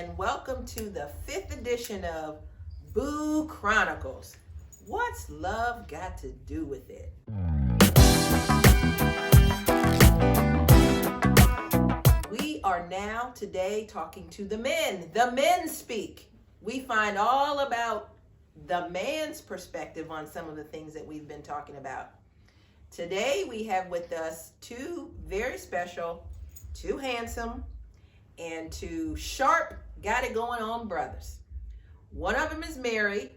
and welcome to the 5th edition of Boo Chronicles. What's love got to do with it? We are now today talking to the men. The men speak. We find all about the man's perspective on some of the things that we've been talking about. Today we have with us two very special, two handsome, and two sharp, got it going on brothers. One of them is married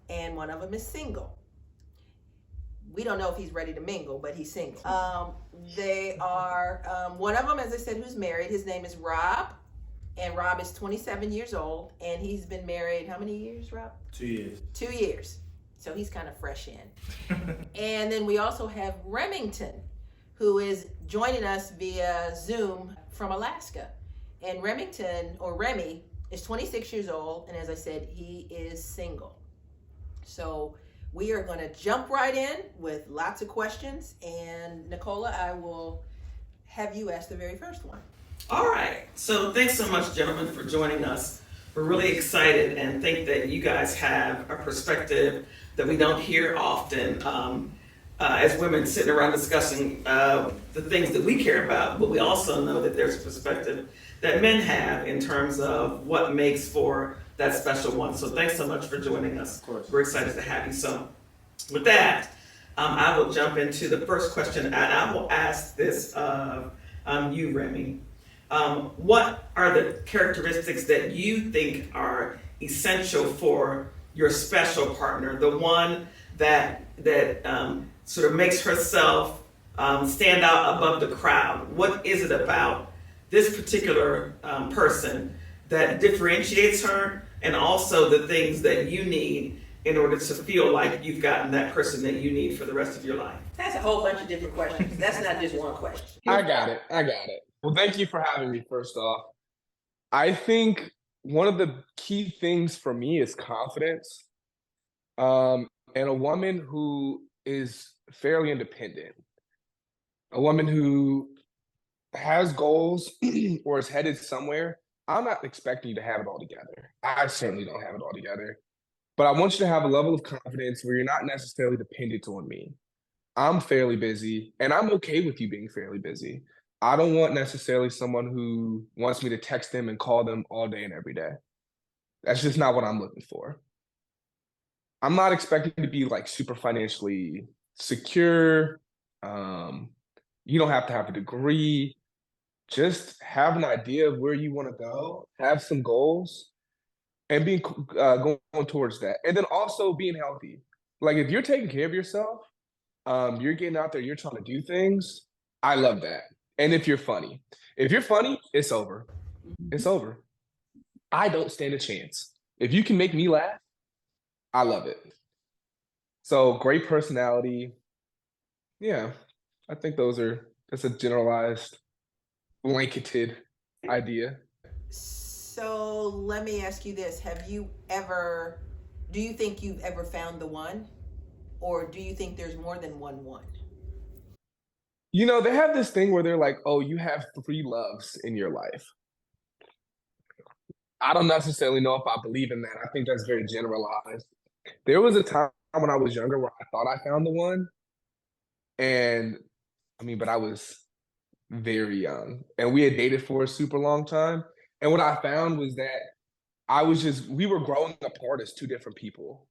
and one of them is single. We don't know if he's ready to mingle, but he's single. They are, one of them, as I said, who's married. His name is Rob, and Rob is 27 years old, and he's been married, how many years, Rob? 2 years. 2 years. So he's kind of fresh in. And then we also have Remington, who is joining us via Zoom from Alaska. And Remington, or Remy, is 26 years old, and as I said, he is single. So we are going to jump right in with lots of questions, and Nicola, I will have you ask the very first one. All right. So thanks so much, gentlemen, for joining us. We're really excited and think that you guys have a perspective that we don't hear often as women sitting around discussing the things that we care about, but we also know that there's a perspective that men have in terms of what makes for that special one. So thanks so much for joining us. Of course. We're excited to have you. So with that, I will jump into the first question, and I will ask this of you, Remy. What are the characteristics that you think are essential for your special partner, the one that sort of makes herself stand out above the crowd? What is it about this particular person that differentiates her, and also the things that you need in order to feel like you've gotten that person that you need for the rest of your life? That's a whole bunch of different questions. That's not just one question. I got it. Well, thank you for having me, first off. I think one of the key things for me is confidence. And a woman who is fairly independent. A woman who has goals or is headed somewhere. I'm not expecting you to have it all together. I certainly don't have it all together. But I want you to have a level of confidence where you're not necessarily dependent on me. I'm fairly busy, and I'm okay with you being fairly busy. I don't want necessarily someone who wants me to text them and call them all day and every day. That's just not what I'm looking for. I'm not expecting to be like super financially secure. You don't have to have a degree. Just have an idea of where you want to go, have some goals, and being going towards that. And then also being healthy. Like if you're taking care of yourself, you're getting out there, you're trying to do things. I love that. And if you're funny, it's over. It's over. I don't stand a chance. If you can make me laugh, I love it. So great personality. Yeah, I think that's a generalized, blanketed idea. So let me ask you this. Do you think you've ever found the one? Or do you think there's more than one? You know, they have this thing where they're like, oh, you have 3 loves in your life. I don't necessarily know if I believe in that. I think that's very generalized. There was a time when I was younger where I thought I found the one. And but I was very young. And we had dated for a super long time. And what I found was that we were growing apart as 2 different people.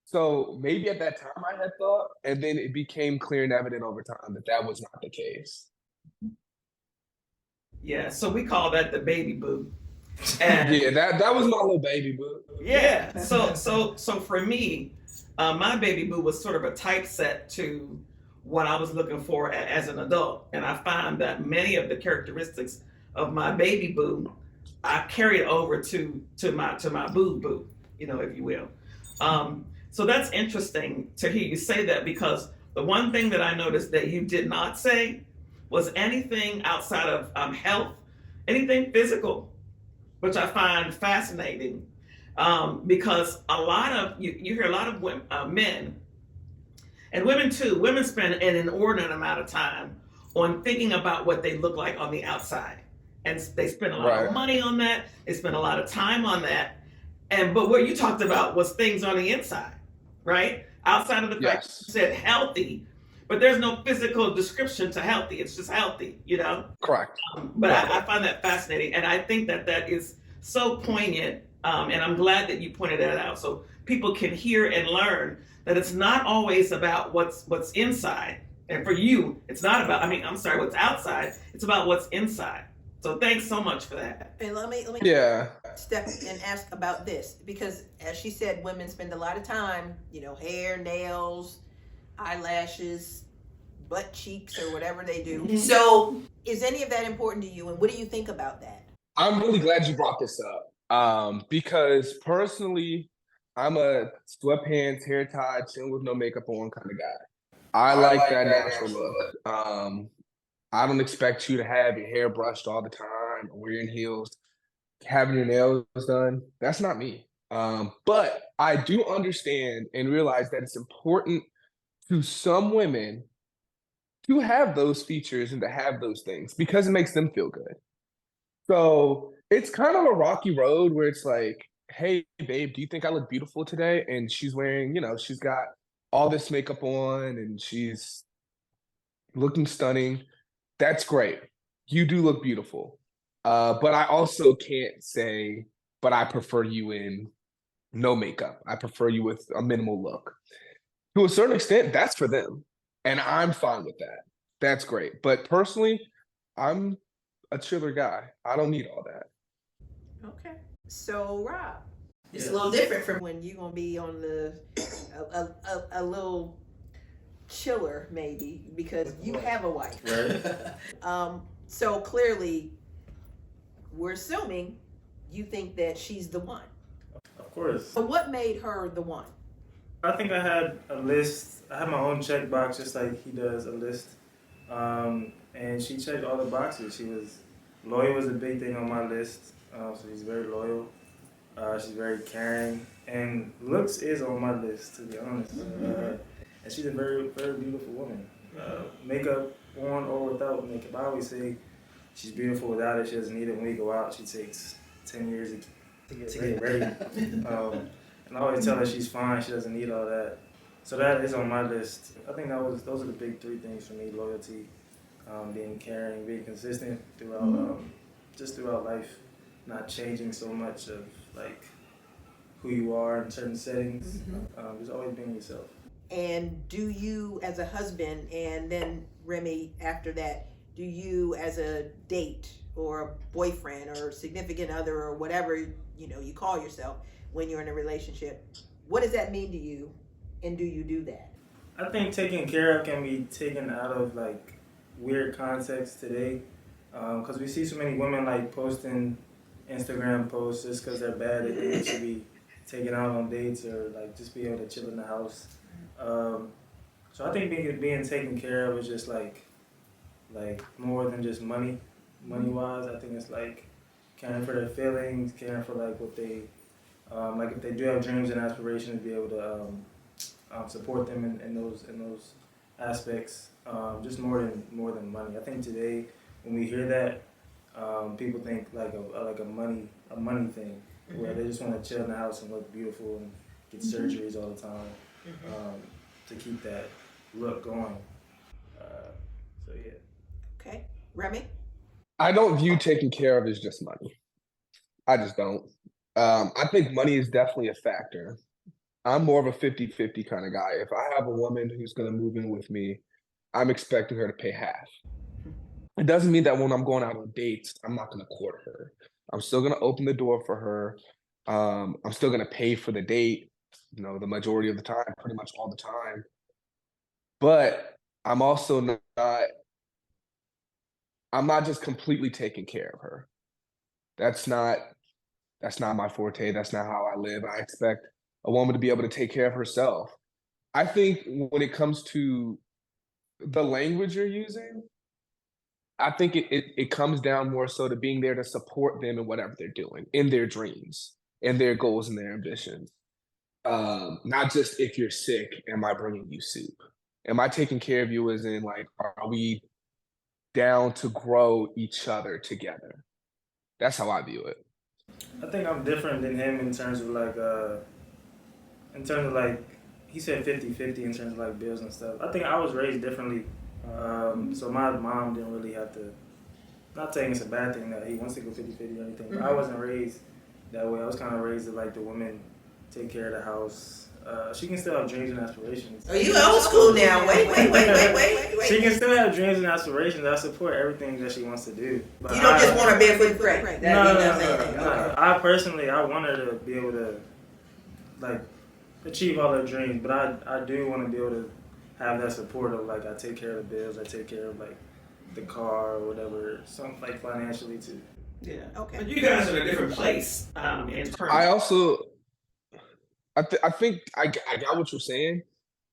So maybe at that time I had thought, and then it became clear and evident over time that was not the case. Yeah, so we call that the baby boo. And yeah, that was my little baby boo. Yeah, so for me, my baby boo was sort of a typeset to what I was looking for as an adult, and I found that many of the characteristics of my baby boo, I carried over to my boo, if you will. So that's interesting to hear you say that, because the one thing that I noticed that you did not say was anything outside of health, anything physical, which I find fascinating, because a lot of you hear a lot of women, men and women too. Women spend an inordinate amount of time on thinking about what they look like on the outside. and they spend a lot of money on that. They spend a lot of time on that. But what you talked about was things on the inside, right? Outside of the fact that you said healthy, but there's no physical description to healthy. It's just healthy, you know? Correct. But I find that fascinating. And I think that that is so poignant. And I'm glad that you pointed that out so people can hear and learn that it's not always about what's inside. And for you, it's not about, what's outside. It's about what's inside. So thanks so much for that. And let me step and ask about this, because as she said, women spend a lot of time, hair, nails, eyelashes, butt cheeks, or whatever they do. So is any of that important to you, and what do you think about that? I'm really glad you brought this up, because personally, I'm a sweatpants, hair tied, chin with no makeup on kind of guy. I like that natural look. I don't expect you to have your hair brushed all the time, or wearing heels, having your nails done. That's not me. But I do understand and realize that it's important to some women to have those features and to have those things because it makes them feel good. So it's kind of a rocky road where it's like, hey, babe, do you think I look beautiful today? And she's wearing, she's got all this makeup on and she's looking stunning. That's great. You do look beautiful. But I also can't say, but I prefer you in no makeup. I prefer you with a minimal look. To a certain extent, that's for them. And I'm fine with that. That's great. But personally, I'm a chiller guy. I don't need all that. Okay. So, Rob, it's a little different from when you're going to be on a little chiller, maybe, because you have a wife. Right. So clearly, we're assuming you think that she's the one. Of course. So what made her the one? I think I had a list. I had my own checkbox, just like he does a list. And she checked all the boxes. She was loyal was a big thing on my list. So she's very loyal. She's very caring, and looks is on my list, to be honest. And she's a very, very beautiful woman. Makeup on or without makeup. I always say she's beautiful without it. She doesn't need it. When we go out, she takes 10 years to get ready. And I always tell her she's fine. She doesn't need all that. So that is on my list. I think those are the big three things for me: loyalty, being caring, being consistent throughout, just throughout life, not changing so much of like who you are in certain settings. Just always being yourself. And do you, as a husband, and then Remy, after that, do you, as a date or a boyfriend or significant other or whatever you call yourself when you're in a relationship, what does that mean to you, and do you do that? I think taking care of can be taken out of like weird context today, because we see so many women like posting Instagram posts just because they're bad. They think they should be taken out on dates or like just be able to chill in the house. So I think being taken care of is just like more than just money wise. I think it's like caring for their feelings, caring for like what they like if they do have dreams and aspirations, be able to support them in those aspects. Just more than money. I think today when we hear that, people think like a money thing, where they just want to chill in the house and look beautiful and get surgeries all the time. To keep that look going. So yeah. Okay. Remy? I don't view taking care of as just money. I just don't. I think money is definitely a factor. I'm more of a 50-50 kind of guy. If I have a woman who's going to move in with me, I'm expecting her to pay half. It doesn't mean that when I'm going out on dates, I'm not going to court her. I'm still going to open the door for her. I'm still going to pay for the date, the majority of the time, pretty much all the time. But I'm also I'm not just completely taking care of her. That's not my forte. That's not how I live. I expect a woman to be able to take care of herself. I think when it comes to the language you're using, I think it comes down more so to being there to support them in whatever they're doing, in their dreams, in their goals and their ambitions. Not just if you're sick, am I bringing you soup? Am I taking care of you as in like, are we down to grow each other together? That's how I view it. I think I'm different than him in terms of like, he said 50-50 in terms of like bills and stuff. I think I was raised differently. So my mom didn't really have to, not saying it's a bad thing that he wants to go 50-50 or anything, but I wasn't raised that way. I was kind of raised that like the women take care of the house. She can still have dreams and aspirations. Are you old school now? Wait. She can still have dreams and aspirations. I support everything that she wants to do. But You don't just want her barefoot and pray. No. I personally, I want her to be able to like achieve all her dreams, but I do want to be able to have that support of like I take care of the bills, I take care of like the car or whatever, something like financially too. Yeah. Okay. But you guys are in a different place in terms. I think I got what you're saying,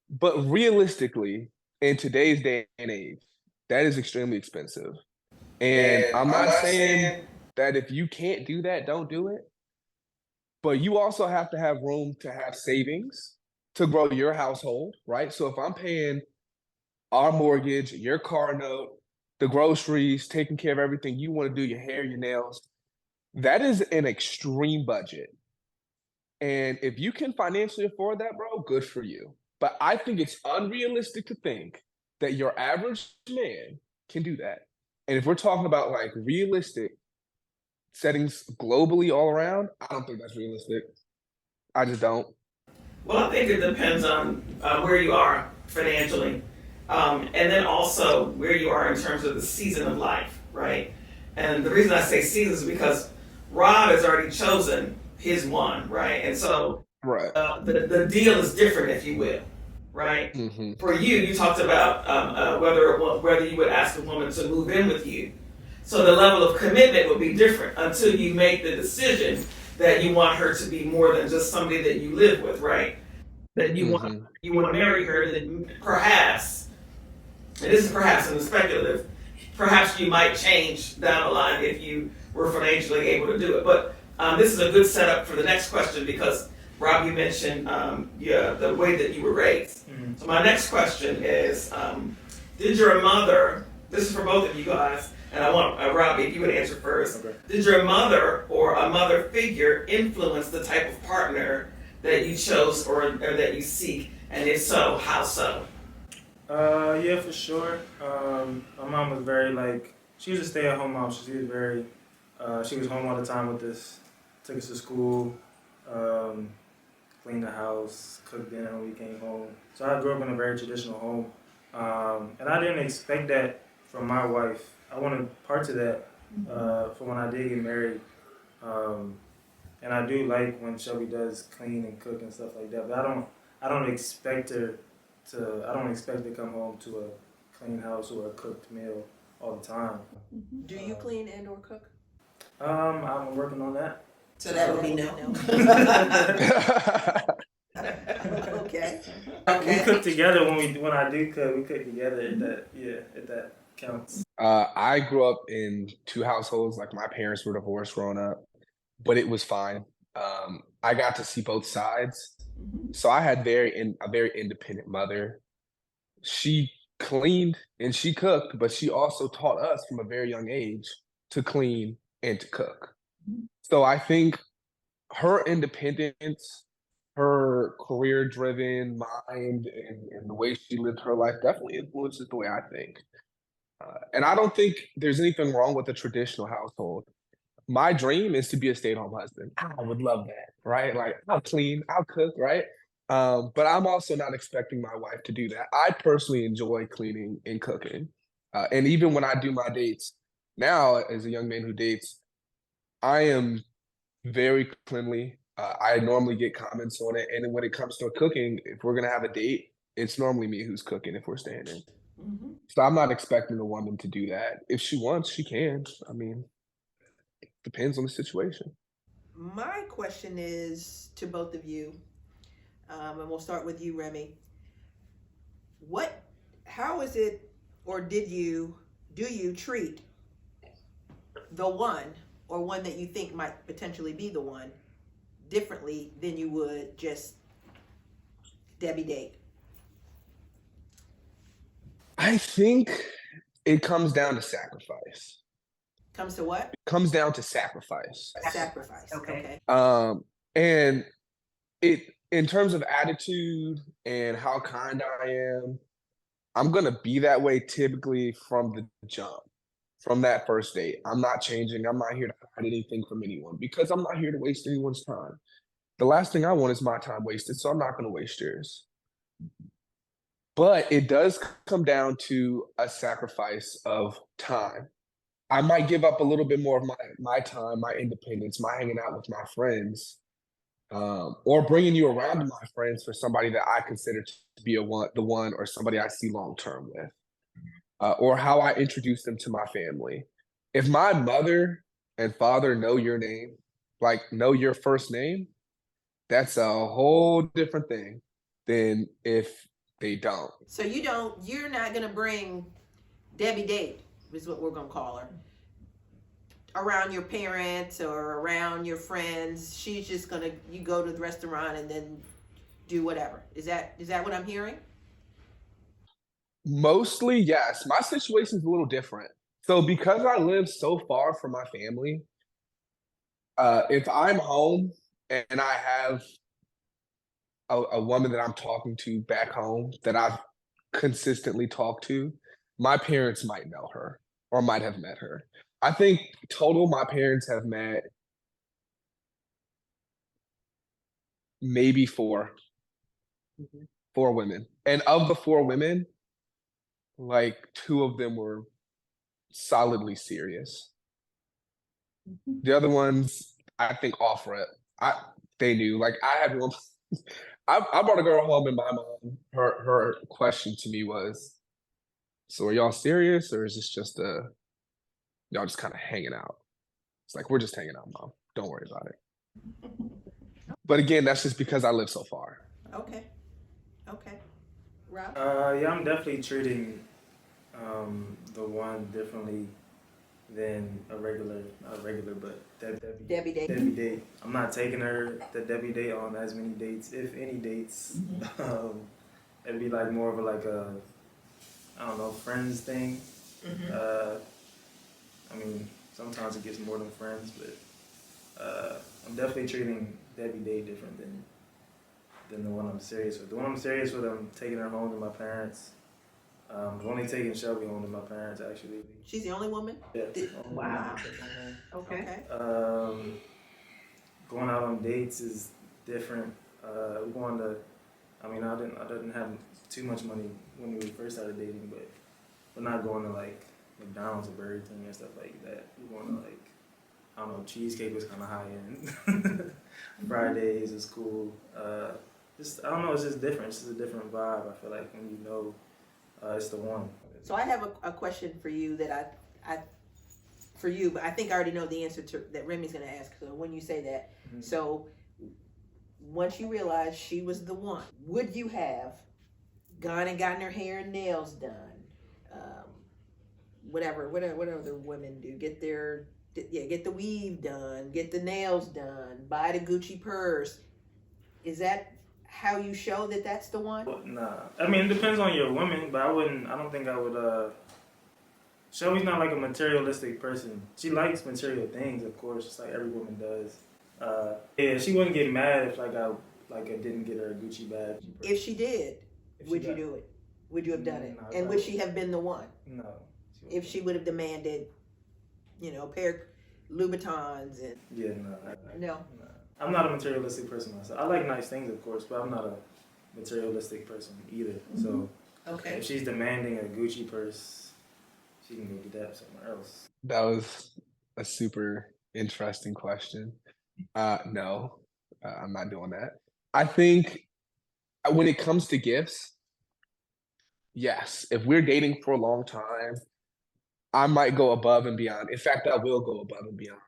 but realistically, in today's day and age, that is extremely expensive. And I'm not saying that if you can't do that, don't do it. But you also have to have room to have savings to grow your household, right? So if I'm paying our mortgage, your car note, the groceries, taking care of everything you want to do, your hair, your nails, that is an extreme budget. And if you can financially afford that, bro, good for you. But I think it's unrealistic to think that your average man can do that. And if we're talking about like realistic settings globally all around, I don't think that's realistic. I just don't. Well, I think it depends on where you are financially, and then also where you are in terms of the season of life, right? And the reason I say seasons is because Rob has already chosen his one, right? And so Right. the deal is different, if you will, right? Mm-hmm. For you, you talked about whether you would ask a woman to move in with you. So the level of commitment would be different until you make the decision that you want her to be more than just somebody that you live with, right? That you want to marry her. That perhaps, and this is perhaps in the speculative, perhaps you might change down the line if you were financially able to do it. But this is a good setup for the next question because Rob, you mentioned the way that you were raised. Mm-hmm. So my next question is, did your mother? This is for both of you guys. And I want, Robbie, if you would answer first. Okay. Did your mother or a mother figure influence the type of partner that you chose or that you seek? And if so, how so? Yeah, for sure. My mom was very, she was a stay-at-home mom. She was very, she was home all the time with us, took us to school, cleaned the house, cooked dinner when we came home. So I grew up in a very traditional home. And I didn't expect that from my wife. I wanted parts of that for when I did get married. And I do like when Shelby does clean and cook and stuff like that. But I don't expect her to come home to a clean house or a cooked meal all the time. Do you clean and or cook? I'm working on that. So that would be no. Okay. We cook together when I do cook. We cook together. If that counts. I grew up in two households. Like my parents were divorced growing up, but it was fine. I got to see both sides, so I had a very independent mother. She cleaned and she cooked, but she also taught us from a very young age to clean and to cook. So I think her independence, her career-driven mind, and the way she lived her life definitely influences the way I think. And I don't think there's anything wrong with a traditional household. My dream is to be a stay-at-home husband. I would love that, right? Like, I'll clean, I'll cook, right? But I'm also not expecting my wife to do that. I personally enjoy cleaning and cooking. And even when I do my dates, now as a young man who dates, I am very cleanly. I normally get comments on it. And then when it comes to cooking, if we're going to have a date, it's normally me who's cooking if we're staying in. Mm-hmm. So I'm not expecting a woman to do that. If she wants, she can. I mean, it depends on the situation. My question is to both of you, and we'll start with you, Remy. How is it, or do you treat the one, or one that you think might potentially be the one, differently than you would just Debbie date? I think it comes down to sacrifice. Comes to what? Comes down to sacrifice. Sacrifice. Okay. And it, in terms of attitude and how kind I am, I'm gonna be that way typically from the jump, from that first date. I'm not changing. I'm not here to hide anything from anyone because I'm not here to waste anyone's time. The last thing I want is my time wasted, so I'm not gonna waste yours. But it does come down to a sacrifice of time. I might give up a little bit more of my time, my independence, my hanging out with my friends, or bringing you around to my friends for somebody that I consider to be the one, or somebody I see long term with, or how I introduce them to my family. If my mother and father know your name, like know your first name, that's a whole different thing than if they don't. So you're not gonna bring Debbie Date, is what we're gonna call her, around your parents or around your friends. She's just gonna, you go to the restaurant and then do whatever. Is that what I'm hearing? Mostly, yes. My situation is a little different. So because I live so far from my family, if I'm home and I have a woman that I'm talking to back home that I've consistently talked to, my parents might know her or might have met her. I think total my parents have met maybe four women. And of the four women, like two of them were solidly serious. The other ones, I think off rip. They knew. Like I had one. I brought a girl home, and my mom, her question to me was, "So are y'all serious, or is this just y'all just kind of hanging out?" It's like, we're just hanging out, mom. Don't worry about it. But again, that's just because I live so far. Okay. Rob? Yeah, I'm definitely treating the one differently than not a regular, but Debbie Date. Debbie date. I'm not taking her the Debbie date on as many dates, if any dates. It'd be like more of a I don't know, friends thing. I mean, sometimes it gets more than friends, but I'm definitely treating Debbie date different than the one I'm serious with. The one I'm serious with, I'm taking her home to my parents. I'm only taking Shelby home to my parents, actually. She's the only woman? Yeah. Wow. Okay. Going out on dates is different. We're going to, I mean, I didn't have too much money when we first started dating, but we're not going to like McDonald's or Burger King and stuff like that. We're going to like, I don't know, cheesecake was kind of high end. Fridays is cool. Just, I don't know, it's just different. It's just a different vibe. I feel like when you know it's the one. So I have a question for you that for you, but I think I already know the answer to that Remy's gonna ask. So when you say that, so once you realized she was the one, would you have gone and gotten her hair and nails done? Whatever other women do, get the weave done, get the nails done, buy the Gucci purse. Is that how you show that that's the one? Nah, I mean, it depends on your woman, but I don't think I would, Shelby's not like a materialistic person. She likes material things, of course, just like every woman does. Yeah, she wouldn't get mad if I didn't get her a Gucci badge. If she did, would you do it? Would you have done it? No, And would she have been the one? No. If she would have demanded, a pair of Louboutins and Yeah, no. no. I'm not a materialistic person myself. I like nice things, of course, but I'm not a materialistic person either. So Okay. if she's demanding a Gucci purse, she can go get that somewhere else. That was a super interesting question. No, I'm not doing that. I think when it comes to gifts, yes, if we're dating for a long time, I might go above and beyond. In fact, I will go above and beyond.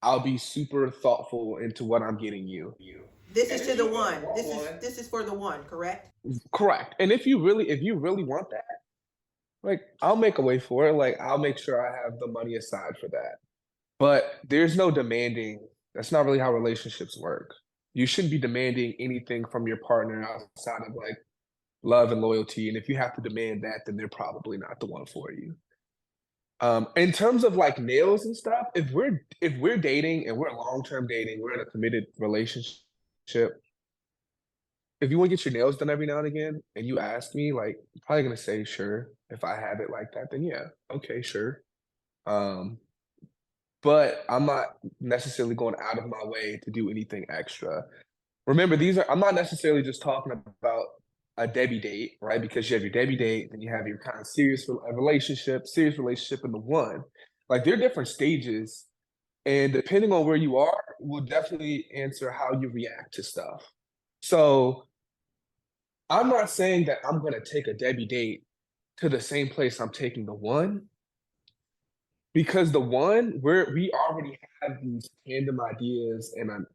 I'll be super thoughtful into what I'm getting you. This is to the one. This is for the one, correct? Correct. And if you really want that, like I'll make a way for it. Like I'll make sure I have the money aside for that. But there's no demanding. That's not really how relationships work. You shouldn't be demanding anything from your partner outside of like love and loyalty. And if you have to demand that, then they're probably not the one for you. In terms of like nails and stuff, if we're dating and we're long-term dating, we're in a committed relationship. If you want to get your nails done every now and again, and you ask me, like, I'm probably gonna say sure. If I have it like that, then yeah, okay, sure. Um, but I'm not necessarily going out of my way to do anything extra. Remember, I'm not necessarily just talking about a Debbie date, right? Because you have your Debbie date, then you have your kind of serious relationship in the one. Like there are different stages, and depending on where you are, will definitely answer how you react to stuff. So I'm not saying that I'm gonna take a Debbie date to the same place I'm taking the one, because the one we already have these tandem ideas and an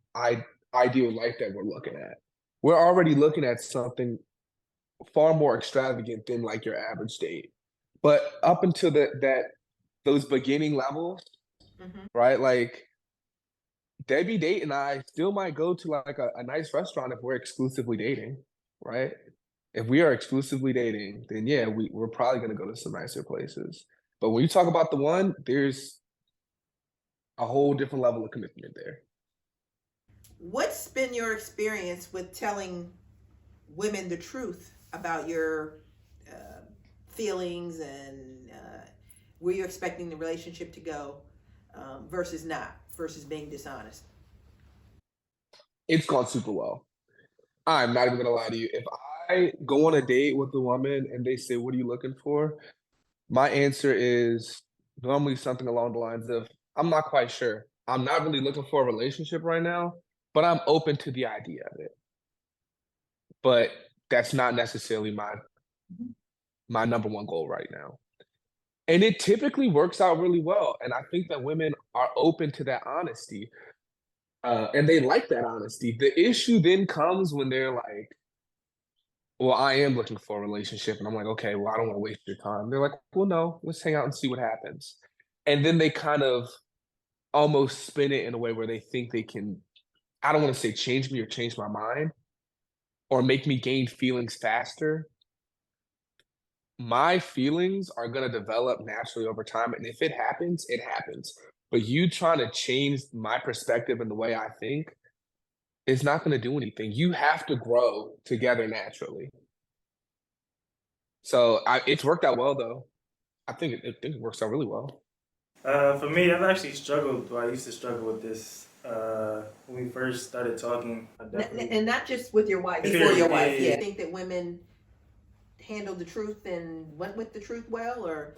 ideal life that we're looking at. We're already looking at something far more extravagant than like your average date. But up until those beginning levels, Mm-hmm. right? Like Debbie date and I still might go to like a nice restaurant if we're exclusively dating, right? If we are exclusively dating, then yeah, we're probably gonna go to some nicer places. But when you talk about the one, there's a whole different level of commitment there. What's been your experience with telling women the truth about your feelings and where you're expecting the relationship to go versus being dishonest? It's gone super well. I'm not even gonna lie to you. If I go on a date with a woman and they say, "What are you looking for?" My answer is normally something along the lines of, "I'm not quite sure. I'm not really looking for a relationship right now, but I'm open to the idea of it." But that's not necessarily my number one goal right now. And it typically works out really well. And I think that women are open to that honesty. And they like that honesty. The issue then comes when they're like, well, I am looking for a relationship. And I'm like, okay, well, I don't want to waste your time. They're like, well, no, let's hang out and see what happens. And then they kind of almost spin it in a way where they think they can, I don't want to say change me or change my mind or make me gain feelings faster. My feelings are going to develop naturally over time. And if it happens, it happens. But you trying to change my perspective and the way I think is not going to do anything. You have to grow together naturally. So it's worked out well, though. I think it works out really well. For me, I've actually struggled. Well, I used to struggle with this when we first started talking. And not just with your wife, before your wife. Yeah. I think that women handled the truth and went with the truth well, or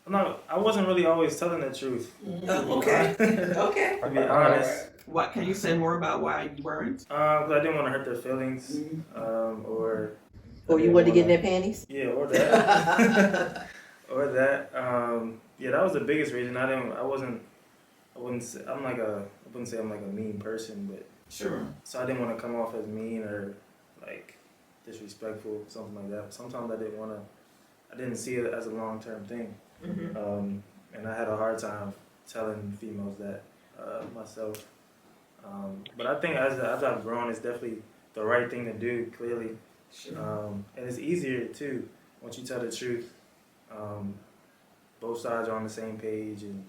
No, I wasn't really always telling the truth. okay. Okay. To be honest, What can you say more about why you weren't? 'cause I didn't want to hurt their feelings, or You wanted to get in their panties? yeah, or that, or that. Yeah, that was the biggest reason. I wouldn't say I'm like a mean person, but Sure. so I didn't want to come off as mean or like disrespectful, something like that. Sometimes I didn't see it as a long-term thing. Mm-hmm. And I had a hard time telling females that myself. But I think as I've grown, it's definitely the right thing to do, clearly. Sure. And it's easier, too, once you tell the truth. Both sides are on the same page, and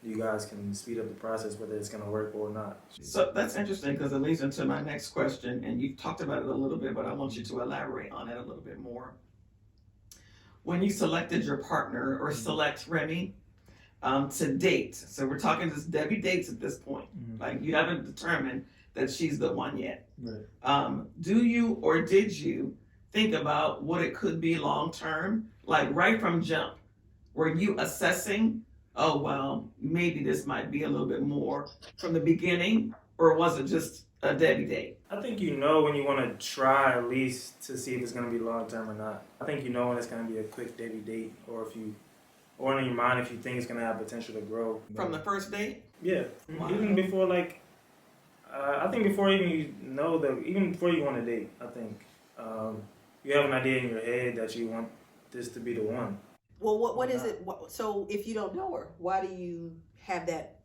you guys can speed up the process, whether it's going to work or not. So that's interesting because it leads into my next question, and you've talked about it a little bit, but I want you to elaborate on it a little bit more. When you selected your partner or select Remy to date, so we're talking just Debbie dates at this point, like you haven't determined that she's the one yet. Right. Do you or did you think about what it could be long term, like right from jump? Were you assessing, oh, well, maybe this might be a little bit more from the beginning, or was it just a Debbie date? I think you know when you want to try at least to see if it's going to be long term or not. I think you know when it's going to be a quick Debbie date, or in your mind if you think it's going to have potential to grow. From the first date? Yeah. Wow. Even before, like, I think before even you know even before you want to date, I think you have an idea in your head that you want this to be the one. Well, what is it? So if you don't know her, why do you have that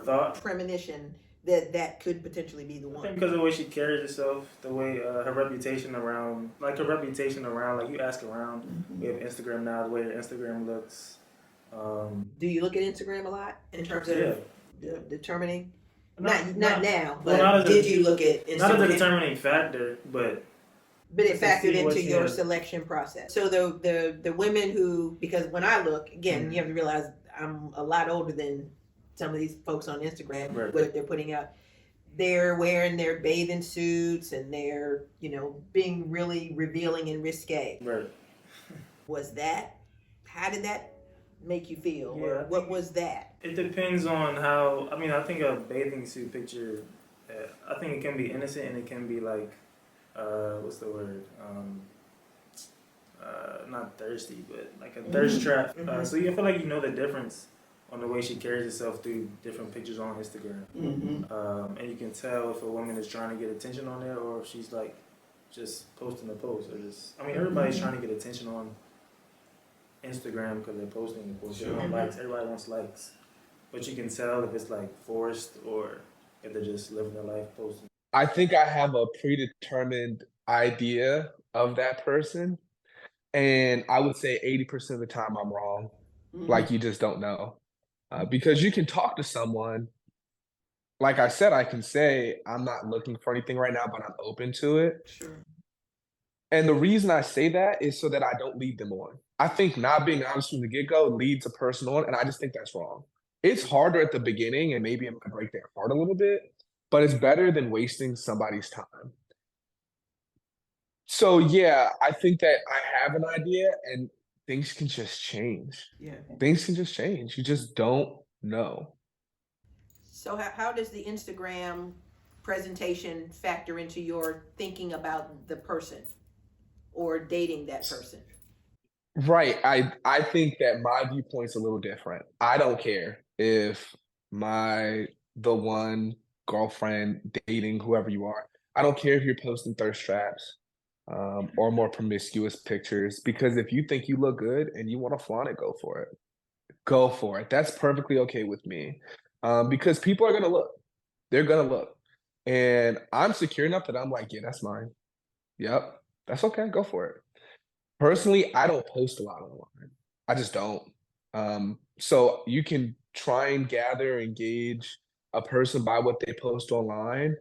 Thought? premonition that could potentially be the I think one? because of the way she carries herself, the way her reputation around, like you ask around, we have Instagram now, the way her Instagram looks, Do you look at Instagram a lot in terms of determining? Not now, well, but not as did a, you look at not as a Instagram? determining factor, but It to factored see what into she your has. selection process. So the women who, because when I look again, you have to realize I'm a lot older than some of these folks on Instagram. Right. What they're putting out, they're wearing their bathing suits and they're being really revealing and risque. Right. Was that? How did that make you feel? Yeah, Or what was that? It depends on how. I mean, I think a bathing suit picture. I think it can be innocent and it can be like, what's the word? Not thirsty, but like a thirst trap. So you feel like you know the difference on the way she carries herself through different pictures on Instagram, and you can tell if a woman is trying to get attention on there or if she's like just posting a post or just. I mean, everybody's trying to get attention on Instagram because they're posting. Of course, they want likes. Everybody wants likes, but you can tell if it's like forced or if they're just living their life posting. I think I have a predetermined idea of that person, and I would say 80% of the time I'm wrong. Like, you just don't know. Because you can talk to someone, like I said, I can say, I'm not looking for anything right now, but I'm open to it. Sure. And the reason I say that is so that I don't lead them on. I think not being honest from the get-go leads a person on, and I just think that's wrong. It's harder at the beginning, and maybe it might break their heart a little bit, but it's better than wasting somebody's time. So, yeah, I think that I have an idea, and things can just change. Yeah. Things can just change. You just don't know. So how does the Instagram presentation factor into your thinking about the person or dating that person? Right. I think that my viewpoint's a little different. I don't care if the one girlfriend dating whoever you are. I don't care if you're posting thirst traps or more promiscuous pictures because if you think you look good and you want to flaunt it, go for it. Go for it. That's perfectly okay with me. Because people are gonna look. They're gonna look. And I'm secure enough that I'm like, yeah, that's mine. Yep. That's okay. Go for it. Personally, I don't post a lot online. I just don't. So you can try and gather and gauge a person by what they post online,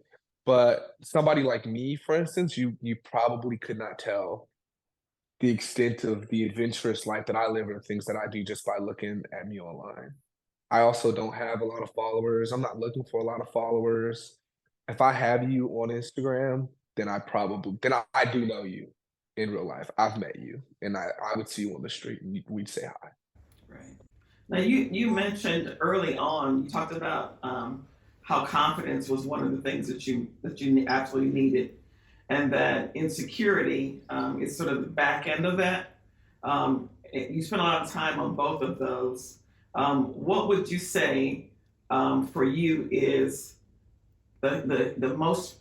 but somebody like me, for instance, you probably could not tell the extent of the adventurous life that I live or things that I do just by looking at me online. I also don't have a lot of followers. I'm not looking for a lot of followers. If I have you on Instagram, then I do know you in real life. I've met you, and I would see you on the street, and we'd say hi. Right. Now you mentioned early on, you talked about how confidence was one of the things that you absolutely needed, and that insecurity is sort of the back end of that. You spent a lot of time on both of those. What would you say for you is the most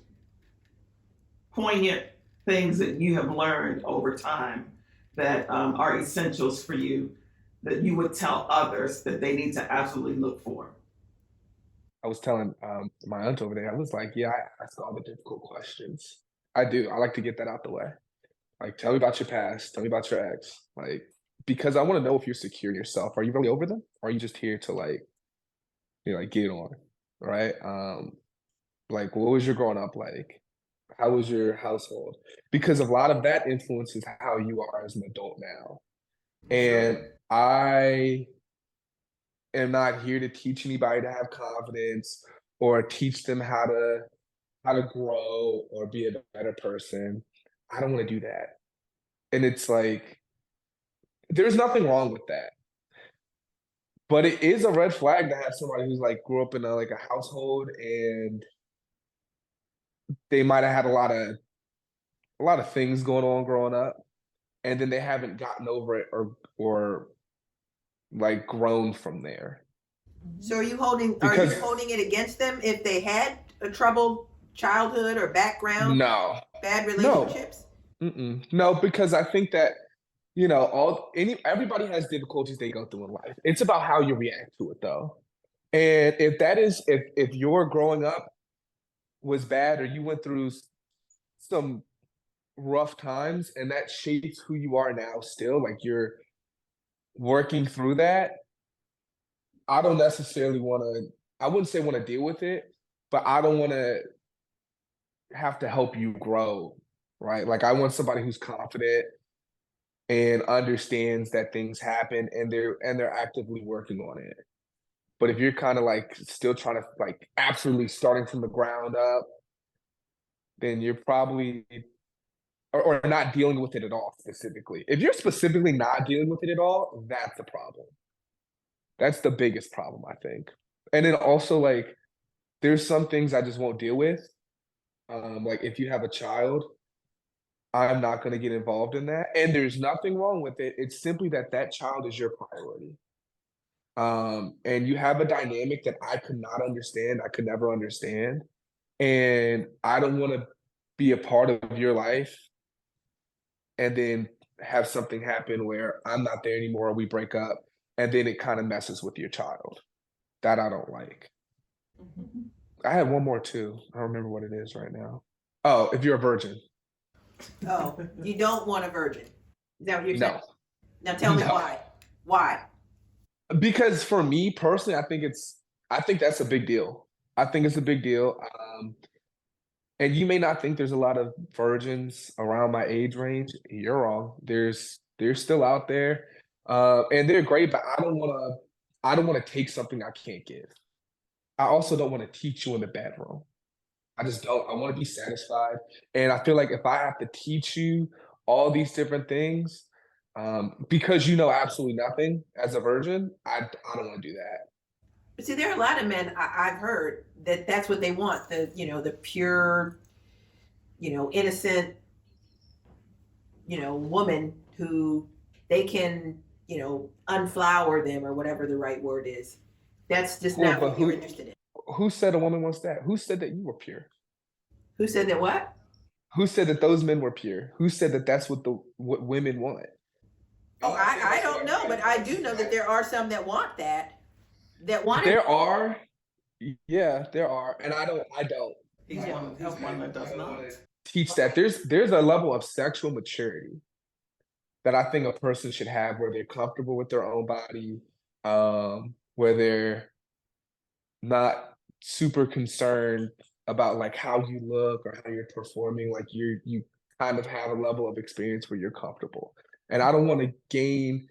poignant things that you have learned over time that are essentials for you that you would tell others that they need to absolutely look for? I was telling my aunt over there, I was like, yeah, I ask all the difficult questions. I do. I like to get that out the way. Like, tell me about your past. Tell me about your ex. Like, because I want to know if you're secure in yourself. Are you really over them? Or are you just here to like get on, right? Like, what was your growing up like? How was your household? Because a lot of that influences how you are as an adult now. And I am not here to teach anybody to have confidence or teach them how to grow or be a better person. I don't want to do that. And it's like there's nothing wrong with that. But it is a red flag to have somebody who's like grew up in a household and they might have had a lot of things going on growing up and then they haven't gotten over it or like grown from there. So are you holding Because it against them if they had a troubled childhood or background, no, bad no, relationships? no, because I think that everybody has difficulties they go through in life. It's about how you react to it, though. And if your growing up was bad or you went through some rough times and that shapes who you are now, still like you're working through that, I don't necessarily want to. I wouldn't say want to deal with it, but I don't want to have to help you grow, right? Like I want somebody who's confident and understands that things happen and they're actively working on it. But if you're kind of like still trying to like absolutely starting from the ground up, then you're probably or not dealing with it at all specifically. If you're specifically not dealing with it at all, that's the problem. That's the biggest problem, I think. And then also like there's some things I just won't deal with. Like if you have a child, I'm not going to get involved in that. And there's nothing wrong with it. It's simply that that child is your priority. And you have a dynamic that I could not understand. I could never understand. And I don't want to be a part of your life and then have something happen where I'm not there anymore, or we break up, and then it kind of messes with your child. That I don't like. Mhm. I had one more too. I don't remember what it is right now. Oh, if you're a virgin. Oh, you don't want a virgin. Is that what you're saying? No. Now tell me No. why. Why? Because for me personally, I think that's a big deal. I think it's a big deal. And you may not think there's a lot of virgins around my age range. You're wrong. They're still out there. And they're great, but I don't want to take something I can't give. I also don't want to teach you in the bedroom. I just don't. I want to be satisfied. And I feel like if I have to teach you all these different things, because you know absolutely nothing as a virgin, I don't want to do that. But see, there are a lot of men I've heard that that's what they want, the pure, innocent, woman who they can, unflower them or whatever the right word is. That's just Well, not but what you're interested in. who said a woman wants that? Who said that you were pure? Who said that what? Who said that those men were pure? Who said that that's what women want? Oh, I don't know, but I do know that there are some that want that, that want it. There are, yeah, there are, and I don't He's one that does not. teach that. There's a level of sexual maturity that I think a person should have where they're comfortable with their own body, where they're not super concerned about like how you look or how you're performing. Like you kind of have a level of experience where you're comfortable. And I don't want to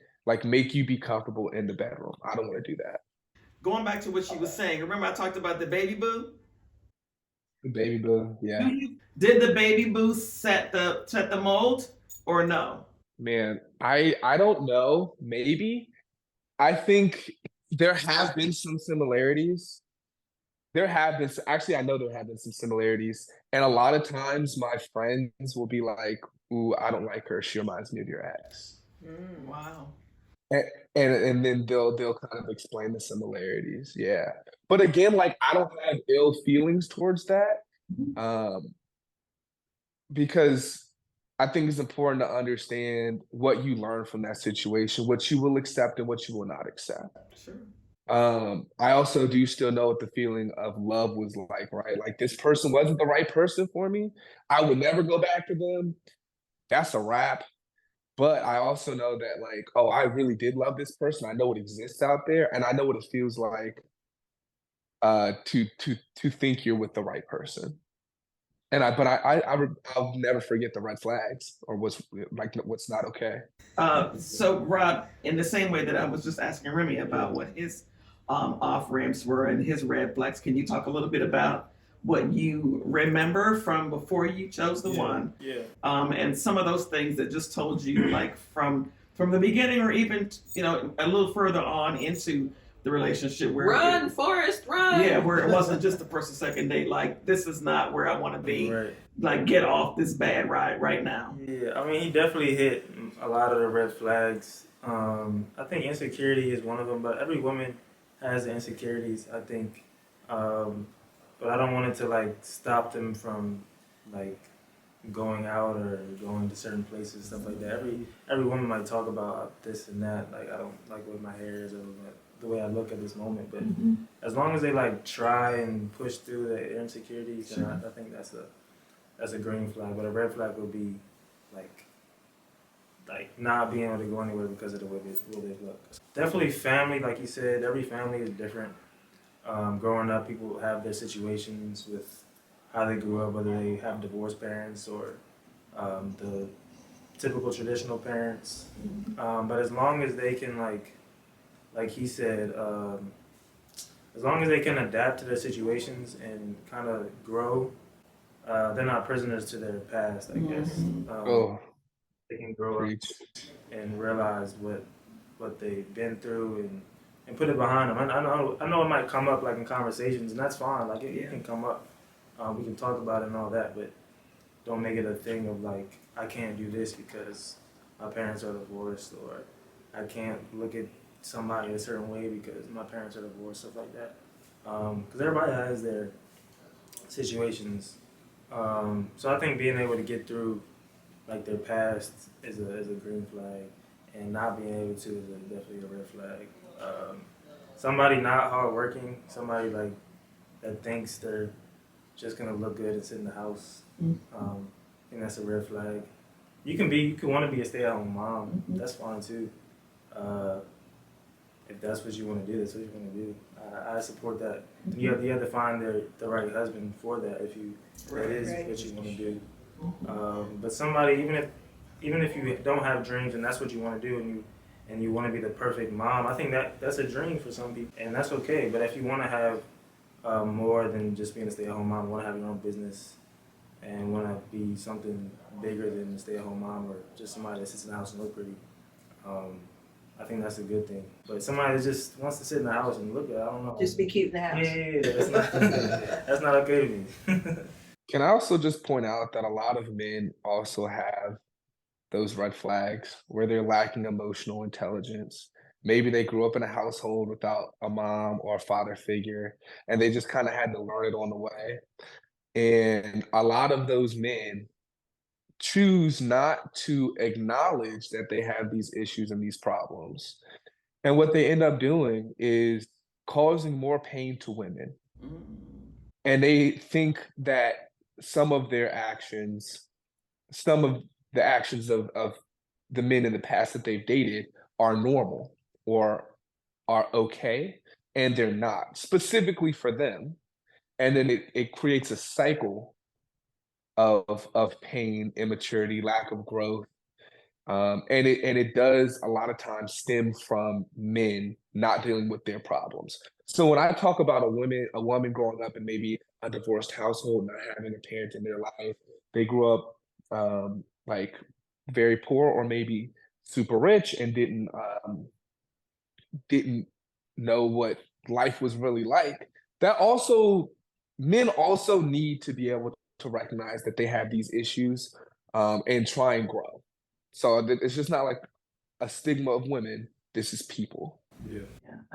make you be comfortable in the bedroom. I don't want to do that. Going back to what she was saying, remember I talked about the baby boo? The baby boo, yeah. Did the baby boo set the mold or no? Man, I don't know. Maybe. I think there have been some similarities. There have been actually I know there have been some similarities. And a lot of times my friends will be like, "Ooh, I don't like her. She reminds me of your ex." Wow. And, and then they'll kind of explain the similarities. Yeah. But again, like I don't have ill feelings towards that. Um, because I think it's important to understand what you learn from that situation, what you will accept and what you will not accept. Sure. I also do still know what the feeling of love was like, right? Like this person wasn't the right person for me. I would never go back to them. That's a wrap. But I also know that like, oh, I really did love this person. I know it exists out there, and I know what it feels like to think you're with the right person. And I'll never forget the red flags or what's not okay. So Rob, in the same way that I was just asking Remy about what his off ramps were and his red flags, can you talk a little bit about what you remember from before you chose the one? Yeah. And some of those things that just told you like from the beginning or even a little further on into the relationship where Run, Forrest, run. yeah, where it wasn't just the first or second date, like this is not where I want to be. Right. Like get off this bad ride right now. Yeah, I mean, he definitely hit a lot of the red flags. I think insecurity is one of them, but every woman has insecurities, I think. But I don't want it to like stop them from like going out or going to certain places, stuff like that. Every woman might talk about this and that. Like I don't like what my hair is or the way I look at this moment. But as long as they like try and push through their insecurities, then I think that's a green flag. But a red flag would be like like not being able to go anywhere because of the way they look. Definitely family, like you said, every family is different. Growing up, people have their situations with how they grew up, whether they have divorced parents or the typical traditional parents. But as long as they can, like he said, as long as they can adapt to their situations and kind of grow, they're not prisoners to their past, I guess. Oh, They can grow up preach. and realize what they've been through and put it behind them. I know it might come up like in conversations, and that's fine. Like it can come up. We can talk about it and all that, but don't make it a thing of like I can't do this because my parents are divorced, or I can't look at somebody a certain way because my parents are divorced, stuff like that. Because everybody has their situations. So I think being able to get through like their past is a green flag, and not being able to is definitely a red flag. Somebody not hardworking, somebody like that thinks they're just gonna look good and sit in the house. I think that's a red flag. You can want to be a stay-at-home mom. That's fine too. If that's what you want to do, that's what you want to do. I support that. You have to find the right husband for that if that is what you want to do. But somebody, even if you don't have dreams and that's what you want to do, and you want to be the perfect mom, I think that's a dream for some people, and that's okay. But if you want to have more than just being a stay-at-home mom, want to have your own business, and want to be something bigger than a stay-at-home mom or just somebody that sits in the house and look pretty, I think that's a good thing. But somebody that just wants to sit in the house and look at, I don't know. Just be cute in the house. Yeah, that's not okay to me. Can I also just point out that a lot of men also have those red flags where they're lacking emotional intelligence? Maybe they grew up in a household without a mom or a father figure, and they just kind of had to learn it on the way. And a lot of those men choose not to acknowledge that they have these issues and these problems. And what they end up doing is causing more pain to women. And they think that some of their actions, some of the actions of the men in the past that they've dated are normal or are okay, and they're not, specifically for them. And then it creates a cycle of pain, immaturity, lack of growth. And it does a lot of times stem from men not dealing with their problems. So when I talk about a woman growing up in maybe a divorced household, not having a parent in their life, they grew up like very poor or maybe super rich and didn't know what life was really like. That also Men also need to be able to recognize that they have these issues and try and grow. So it's just not like a stigma of women. This is people. Yeah.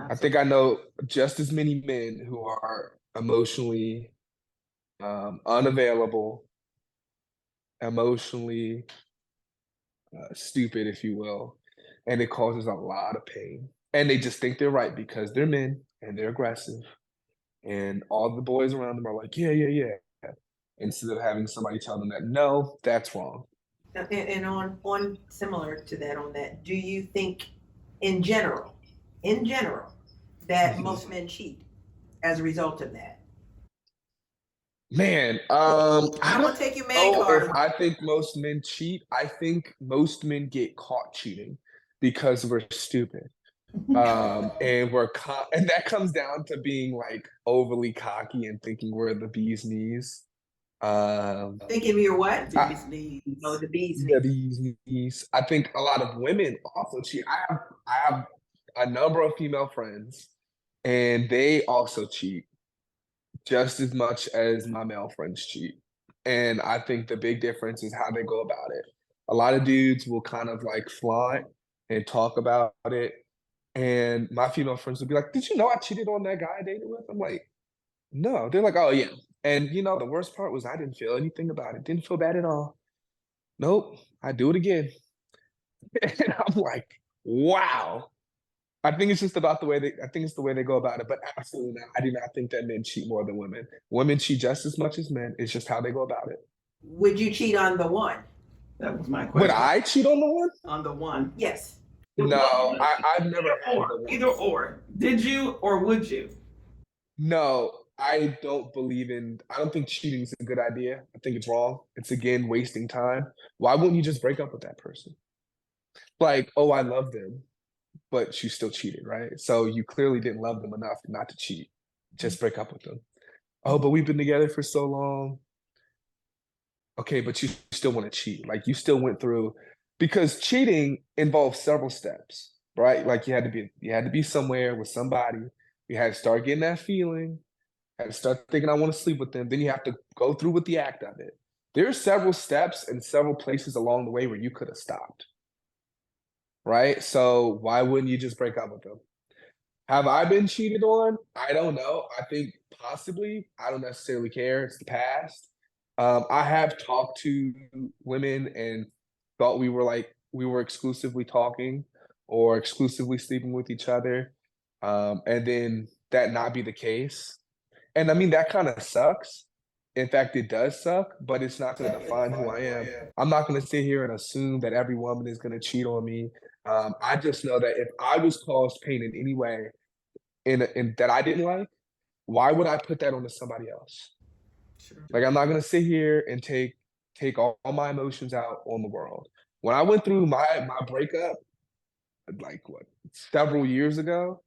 I think I know just as many men who are emotionally unavailable, emotionally stupid, if you will, and it causes a lot of pain. And they just think they're right because they're men and they're aggressive, and all the boys around them are like, yeah, yeah, yeah. Instead of having somebody tell them that, no, that's wrong. And on similar to that, on that, do you think in general, that most men cheat as a result of that? Man, I'm I gonna don't take your man know card. if I think most men cheat. I think most men get caught cheating because we're stupid. And that comes down to being like overly cocky and thinking we're the bee's knees. Thinking you're what? I, Oh, the bee's the knees. bee's knees. I think a lot of women also cheat. I have a number of female friends, and they also cheat just as much as my male friends cheat. And I think the big difference is how they go about it. A lot of dudes will kind of like flaunt and talk about it. And my female friends will be like, did you know I cheated on that guy I dated with? I'm like, no. They're like, oh, yeah. And the worst part was I didn't feel anything about it. Didn't feel bad at all. Nope, I do it again. And I'm like, wow. I think it's just about I think it's the way they go about it, but absolutely not. I do not think that men cheat more than women. Women cheat just as much as men. It's just how they go about it. Would you cheat on the one? That was my Would question. I cheat on the one? On the one. Yes. No, I've never had the one. Either or. Did you or would you? No, I don't think cheating is a good idea. I think it's wrong. It's again wasting time. Why wouldn't you just break up with that person? Like, oh, I love them, but you still cheated, right? So you clearly didn't love them enough not to cheat. Just break up with them. Oh, but we've been together for so long. Okay, but you still want to cheat. Like you still went through because cheating involves several steps, right? Like you had to be somewhere with somebody. You had to start getting that feeling. Had to start thinking I want to sleep with them. Then you have to go through with the act of it. There are several steps and several places along the way where you could have stopped. Right? So why wouldn't you just break up with them? Have I been cheated on? I don't know. I think possibly. I don't necessarily care. It's the past. I have talked to women and thought we were exclusively talking or exclusively sleeping with each other, and then that not be the case. And I mean that kind of sucks. In fact, it does suck, but it's not going to define who I am. I'm not going to sit here and assume that every woman is going to cheat on me. I just know that if I was caused pain in any way in that I didn't like, why would I put that onto somebody else? Sure. Like I'm not gonna sit here and take all my emotions out on the world. When I went through my breakup, like what, several years ago,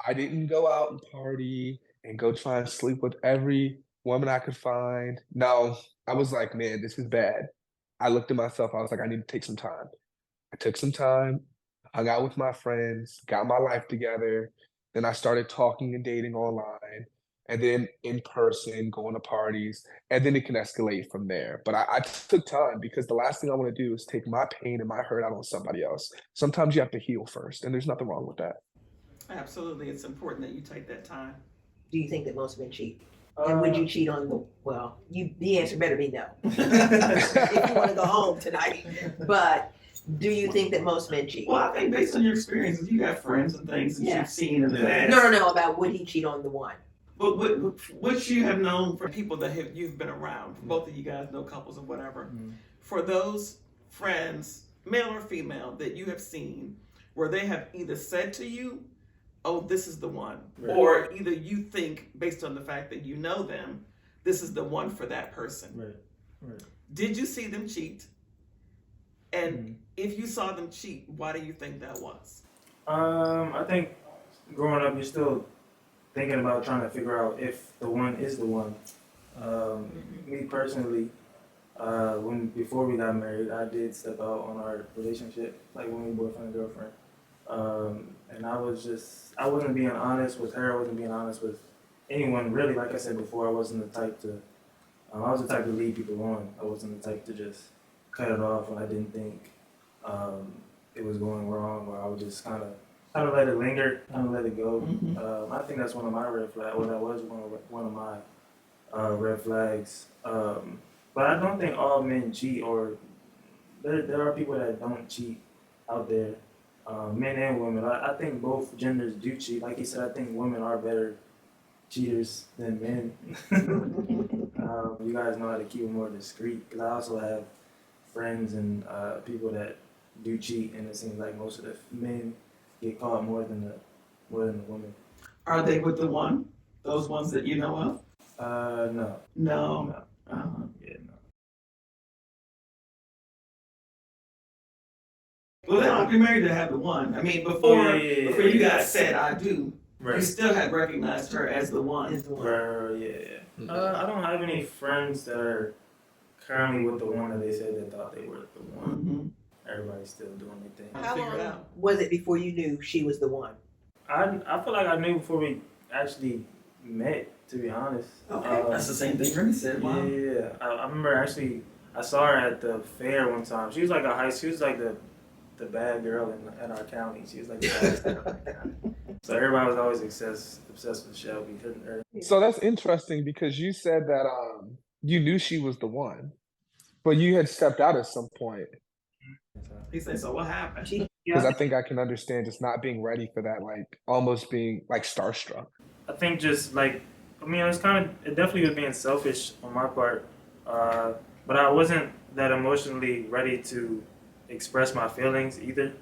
I didn't go out and party and go try and sleep with every woman I could find. No, I was like, man, this is bad. I looked at myself, I was like, I need to take some time. I took some time, hung out with my friends, got my life together. Then I started talking and dating online, and then in person, going to parties, and then it can escalate from there. But I took time because the last thing I want to do is take my pain and my hurt out on somebody else. Sometimes you have to heal first, and there's nothing wrong with that. Absolutely. It's important that you take that time. Do you think that most men cheat? And would you cheat on the answer better be no. If you want to go home tonight. But do you think that most men cheat? Well, I think based on your experiences, you got friends and things that you've seen in the past. No, about would he cheat on the one? But what you have known from people that you've been around, both of you guys know couples or whatever, for those friends, male or female, that you have seen, where they have either said to you, oh, this is the one, or either you think, based on the fact that you know them, this is the one for that person. Right. Did you see them cheat? And if you saw them cheat, why do you think that was? I think growing up, you're still thinking about trying to figure out if the one is the one. Me personally, before we got married, I did step out on our relationship, like when we were boyfriend and girlfriend. And I wasn't being honest with her. I wasn't being honest with anyone really. Like I said before, I wasn't the type to. I was the type to lead people on. I wasn't the type to just cut it off when I didn't think it was going wrong, or I would just kind of let it linger, kind of let it go. I think that's one of my red flags. Well, that was one of my red flags. But I don't think all men cheat, or there are people that don't cheat out there, men and women. I think both genders do cheat. Like you said, I think women are better cheaters than men. You guys know how to keep it more discreet. Because I also have friends and people that do cheat, and it seems like most of the men get caught more than the women. Are they with the one? Those ones that you know of? No. No. Yeah, no. Well, they don't have to be married to have the one. I mean, before you guys said I do, you still had recognized her as the one. Yeah. I don't have any friends that are currently with the one that they said they thought they were the one. Everybody's still doing their thing. How long was it before you knew she was the one? I feel like I knew before we actually met, to be honest. Okay, that's the same thing Remy said. Wow. Yeah. I remember actually, I saw her at the fair one time. She was like she was like the bad girl in our county. She was like the baddest girl in our county. So everybody was always obsessed with Shelby. So that's interesting because you said that you knew she was the one, but you had stepped out at some point. He said, so what happened? Because I think I can understand just not being ready for that, like almost being like starstruck. I think just like, I mean, it definitely was being selfish on my part, but I wasn't that emotionally ready to express my feelings either.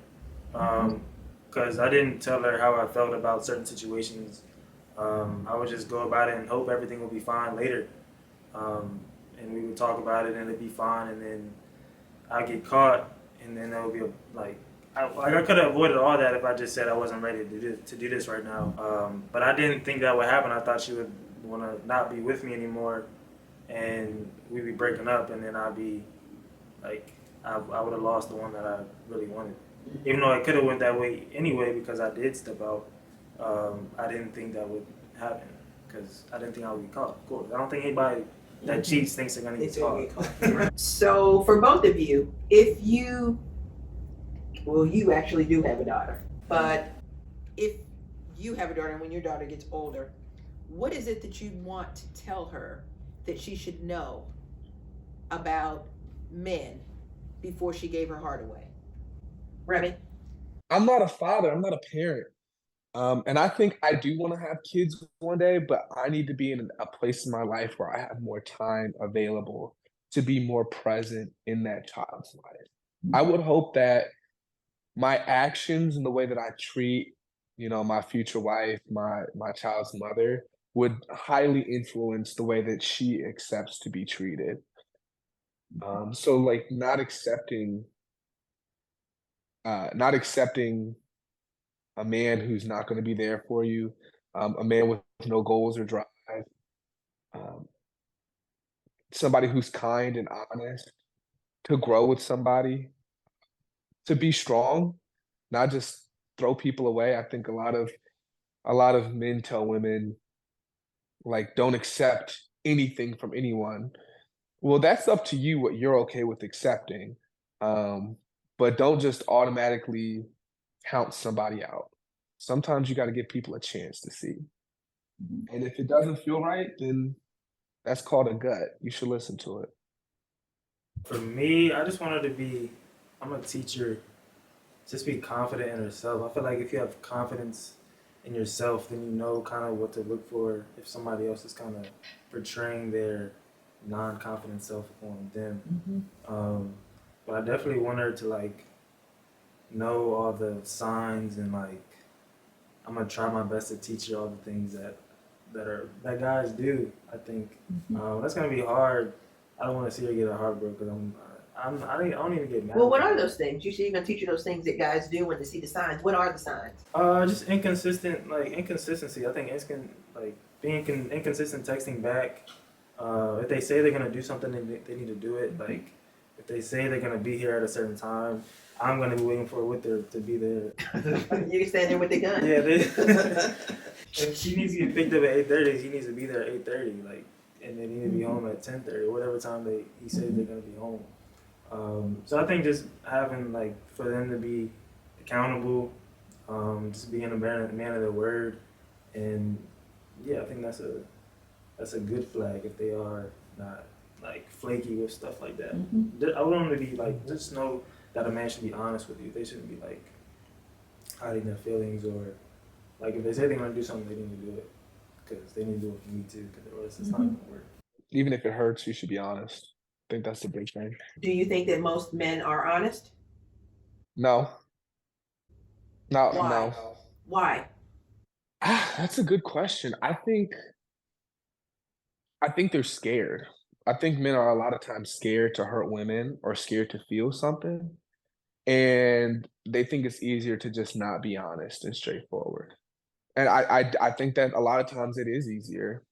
Because I didn't tell her how I felt about certain situations. I would just go about it and hope everything would be fine later. Um, and we would talk about it and it'd be fine. And then I'd get caught, and then there would be I could have avoided all that if I just said I wasn't ready to do this right now. But I didn't think that would happen. I thought she would want to not be with me anymore, and we'd be breaking up, and then I'd be like, I would have lost the one that I really wanted. Even though it could have went that way anyway because I did step out. I didn't think that would happen because I didn't think I would be caught. Of course, I don't think anybody that cheats thinks they're gonna get caught. So for both of you, if you, well, you actually do have a daughter, but if you have a daughter and when your daughter gets older, what is it that you want to tell her that she should know about men before she gave her heart away? Remy? I'm not a father. I'm not a parent. And I think I do want to have kids one day, but I need to be in a place in my life where I have more time available to be more present in that child's life. I would hope that my actions and the way that I treat, my future wife, my child's mother, would highly influence the way that she accepts to be treated. So like not accepting a man who's not going to be there for you, a man with no goals or drive, um, somebody who's kind and honest, to grow with somebody, to be strong, not just throw people away. I think a lot of men tell women like don't accept anything from anyone. Well, that's up to you what you're okay with accepting. Um, but don't just automatically count somebody out. Sometimes you got to give people a chance to see. And if it doesn't feel right, then that's called a gut. You should listen to it. For me, I just wanted to be. I'm a teacher. Just be confident in herself. I feel like if you have confidence in yourself, then you know kind of what to look for if somebody else is kind of portraying their non-confident self on them. But I definitely want her to like know all the signs and like I'm gonna try my best to teach her all the things that guys do. I think that's gonna be hard. I don't want to see her get a heartbreak because I don't even get mad. Well, what are those things? You say you're gonna teach her those things that guys do when they see the signs. What are the signs? Just inconsistency. I think being inconsistent texting back. If they say they're gonna do something, they need to do it. Like if they say they're gonna be here at a certain time, I'm gonna be waiting for to be there. You can stand there with the gun. Yeah, if she needs to get picked up at 8:30, he needs to be there at 8:30. Like, and they need to be home at 10:30, whatever time he says they're gonna be home. So I think just having like for them to be accountable, just being a man of their word, and yeah, I think that's a good flag if they are not like flaky with stuff like that. I want them to be like just know that a man should be honest with you. They shouldn't be like hiding their feelings or like if they say they're gonna do something, they need to do it because they need to do it for me too, or else it's not gonna work. Even if it hurts, you should be honest. I think that's the big thing. Do you think that most men are honest? No. No, Why? no. Why? That's a good question. I think they're scared. I think men are a lot of times scared to hurt women or scared to feel something. And they think it's easier to just not be honest and straightforward. And I think that a lot of times it is easier.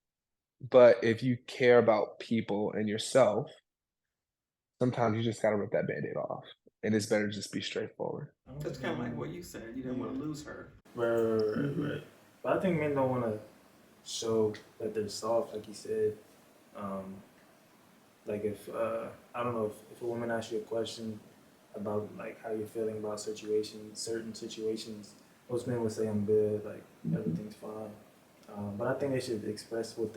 But if you care about people and yourself, sometimes you just gotta rip that Band-Aid off. And it's better to just be straightforward. That's kind of like what you said. You didn't want to lose her. Right. But I think men don't want to show that they're soft, like you said. Like if I don't know if a woman asks you a question about like how you're feeling about certain situations, most men would say I'm good, like everything's fine. But I think they should express what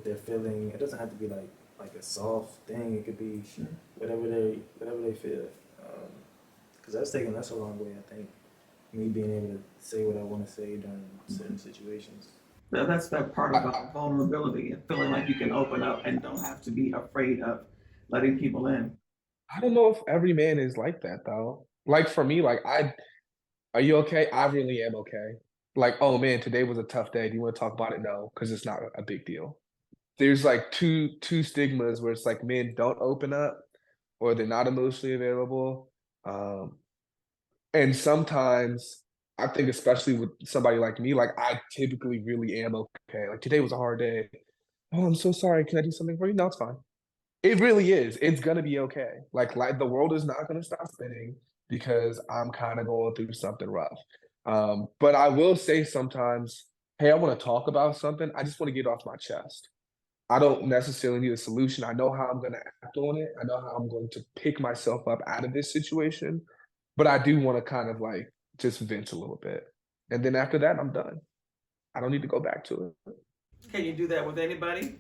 they're feeling. It doesn't have to be like a soft thing. It could be whatever they feel. Because that's a long way. I think me being able to say what I want to say during certain situations. So that's that part about vulnerability and feeling like you can open up and don't have to be afraid of letting people in. I don't know if every man is like that though. Like for me, like are you okay? I really am okay. Like, oh man, today was a tough day. Do you want to talk about it? No, because it's not a big deal. There's like two stigmas where it's like men don't open up or they're not emotionally available. Um, and sometimes I think especially with somebody like me, like I typically really am okay. Like today was a hard day. Oh, I'm so sorry. Can I do something for you? No, it's fine. It really is. It's gonna be okay. Like the world is not gonna stop spinning because I'm kind of going through something rough. But I will say sometimes, hey, I want to talk about something. I just want to get it off my chest. I don't necessarily need a solution. I know how I'm gonna act on it. I know how I'm going to pick myself up out of this situation. But I do want to kind of like just vent a little bit. And then after that, I'm done. I don't need to go back to it. Can you do that with anybody?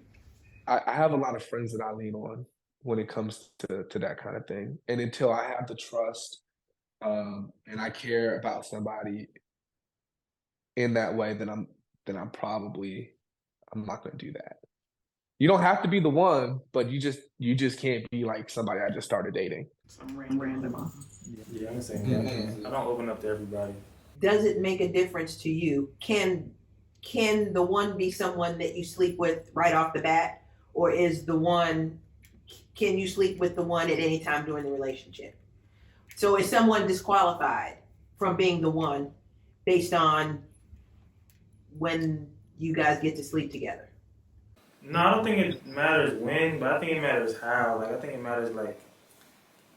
I have a lot of friends that I lean on when it comes to that kind of thing. And until I have the trust and I care about somebody in that way, then I'm not going to do that. You don't have to be the one, but you just can't be like somebody I just started dating. Some random. Yeah, I'm the same way. I don't open up to everybody. Does it make a difference to you? Can the one be someone that you sleep with right off the bat, or can you sleep with the one at any time during the relationship? So is someone disqualified from being the one based on when you guys get to sleep together? No, I don't think it matters when, but I think it matters how. Like I think it matters like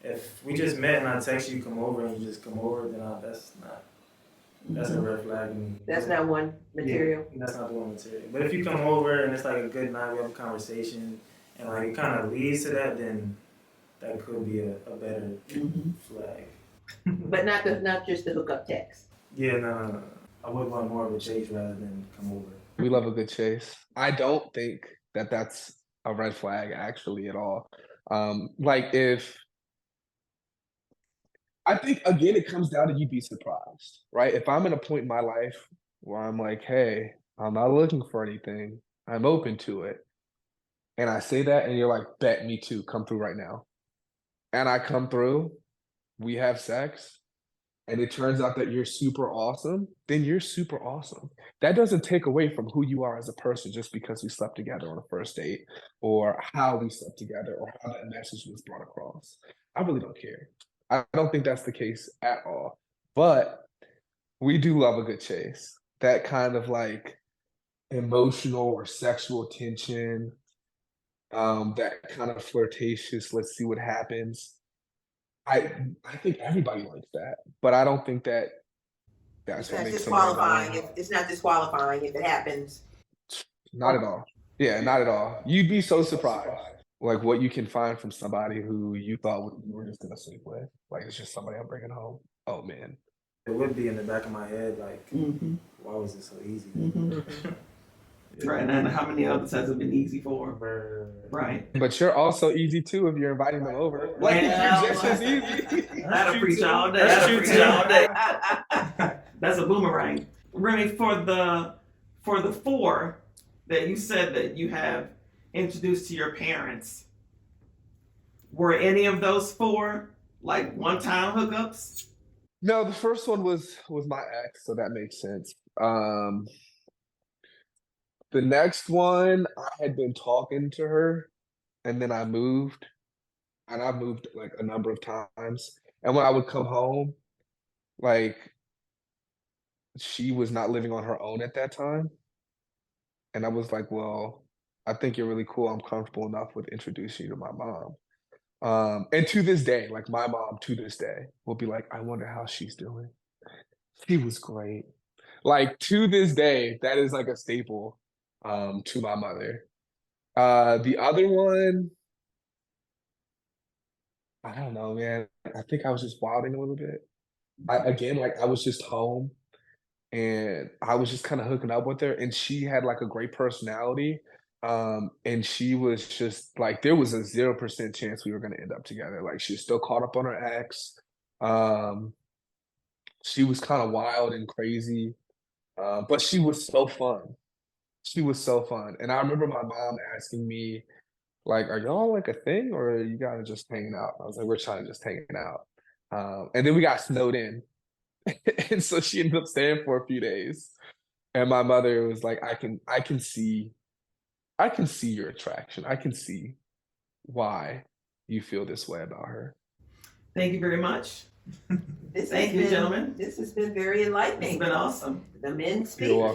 if we just met and I text you come over and you just come over, then that's a red flag. And That's not one material. Yeah, that's not the one material. But if you come over and it's like a good night, we have a conversation, and like it kind of leads to that, then that could be a better flag. But not just the hookup text. Yeah, no. I would want more of a chase rather than come over. We love a good chase. I don't think that that's a red flag actually at all. Like if I think again, it comes down to you be surprised, right? If I'm in a point in my life where I'm like, hey, I'm not looking for anything, I'm open to it. And I say that, and you're like, bet me too, come through right now. And I come through, we have sex, and it turns out that you're super awesome, then you're super awesome. That doesn't take away from who you are as a person just because we slept together on a first date or how we slept together or how that message was brought across. I really don't care. I don't think that's the case at all. But we do love a good chase. That kind of like emotional or sexual tension, that kind of flirtatious, let's see what happens. I think everybody likes that, but I don't think that that's It's what not makes somebody disqualifying. It's not disqualifying if it happens. not at all. Yeah, not at all. You'd be so surprised, like what you can find from somebody who you thought you were just gonna sleep with. Like it's just somebody I'm bringing home. Oh man, It would be in the back of my head like, why was it so easy? Right, and how many others has it been easy for? Right. but you're also easy too if you're inviting them over. Like Well, you're just as easy. That'll preach all day. That's That'll true, preach too. all day. That's a boomerang. Remy, for the four that you said that you have introduced to your parents, were any of those four like one-time hookups? No, the first one was my ex, so that makes sense. The next one, I had been talking to her, and then I moved, and I moved like a number of times. And when I would come home, like she was not living on her own at that time. And I was like, well, I think you're really cool. I'm comfortable enough with introducing you to my mom. And to this day, like my mom to this day will be like, I wonder how she's doing. She was great. Like to this day, that is like a staple to my mother. The other one, I don't know, man. I think I was just wilding a little bit. I was just home and I was just kind of hooking up with her, and she had like a great personality. And she was just like, there was a 0% chance we were gonna end up together. Like she was still caught up on her ex. Um, she was kind of wild and crazy, but she was so fun. She was so fun. And I remember my mom asking me, like, are y'all like a thing, or are you guys just hanging out? I was like, we're trying to just hanging out. And then we got snowed in. And so she ended up staying for a few days. And my mother was like, I can see your attraction. I can see why you feel this way about her. Thank you very much. This Thank has you, been, gentlemen. This has been very enlightening. It's been awesome. The men speak. You're welcome.